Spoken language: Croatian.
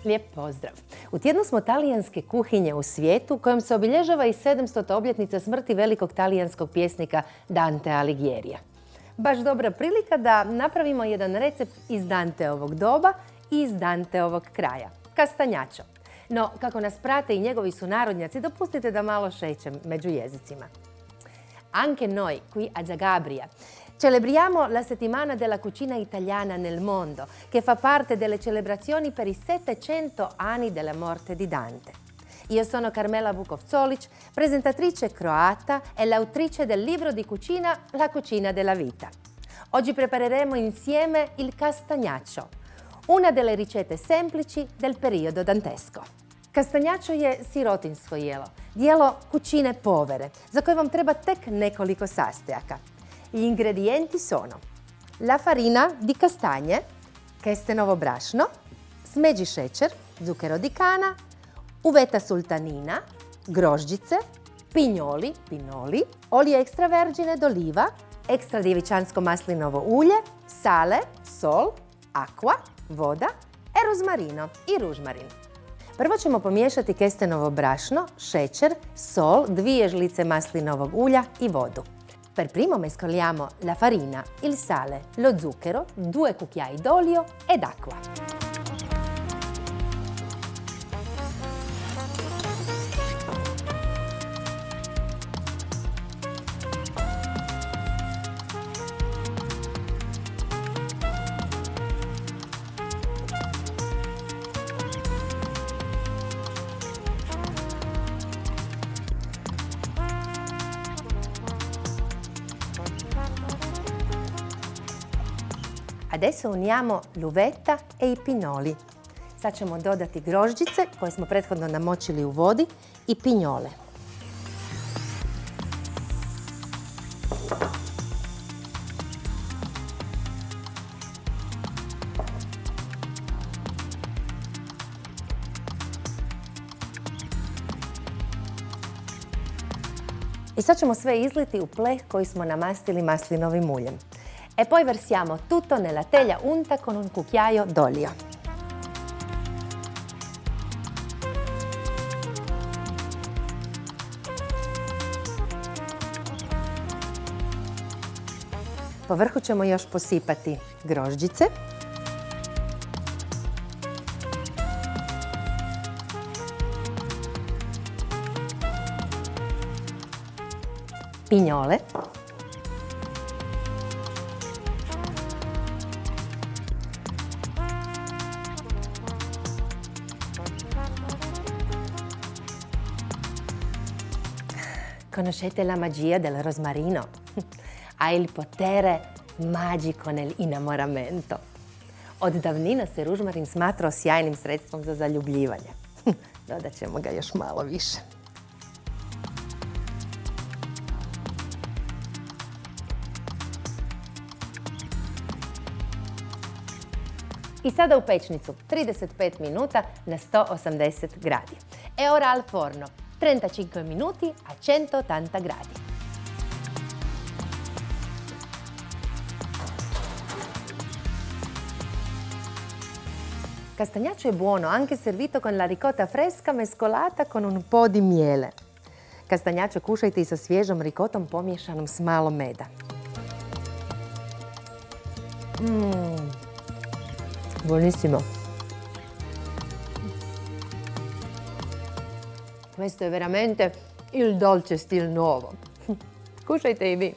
Lijep pozdrav. U tjednu smo talijanske kuhinje u svijetu kojom se obilježava i 700. obljetnica smrti velikog talijanskog pjesnika Dante Alighiera. Baš dobra prilika da napravimo jedan recept iz Danteovog doba i iz Danteovog kraja. Castagnaccio. No, kako nas prate i njegovi sunarodnjaci, dopustite da malo šećem među jezicima. Anche noi, qui a Zagabria, celebriamo la settimana della cucina italiana nel mondo, che fa parte delle celebrazioni per i 700 anni della morte di Dante. Io sono Carmela Vukovcolic, presentatrice croata e l'autrice del libro di cucina La cucina della vita. Oggi prepareremo insieme il castagnaccio, una delle ricette semplici del periodo dantesco. Castagnaccio je sirotinsko jelo kućine povere, za koje vam treba tek nekoliko sastojaka. Gli ingredienti sono la farina di castagne, kestenovo brašno, smeđi šećer, zucchero di canna, uvetta sultanina, grožđice, pinoli, olio extravergine d'oliva, ekstra djevičansko maslinovo ulje, sale, sol, acqua, voda e rosmarino i ružmarin. Prvo ćemo pomiješati kestenovo brašno, šećer, sol, 2 žlice maslinovog ulja i vodu. Per primo mescoliamo la farina, il sale, lo zucchero, 2 cucchiai d'olio ed acqua. Adesso uniamo l'uvetta e i pinoli. Sad ćemo dodati grožđice koje smo prethodno namočili u vodi i pinjole. I sad ćemo sve izliti u pleh koji smo namastili maslinovim uljem. E poi versiamo tutto nella teglia unta con un cucchiaio d'olio. Po vrhu ćemo još posipati grožđice. Pinjole. Conoscete la magia del rosmarino? Ha il potere magico nell'innamoramento. Od davnina se ružmarin smatrao sjajnim sredstvom za zaljubljivanje. Dodat ćemo ga još malo više. I sada u pečnicu 35 minuta na 180 gradi. E ora al forno 35 minuti a 180 gradi. Castagnaccio è buono anche servito con la ricotta fresca mescolata con un po' di miele. Castagnaccio kušajte i sa svježom rikotom pomiješanom s malo meda. Buonissimo. Questo è veramente il dolce stil nuovo. Kušajte i vi.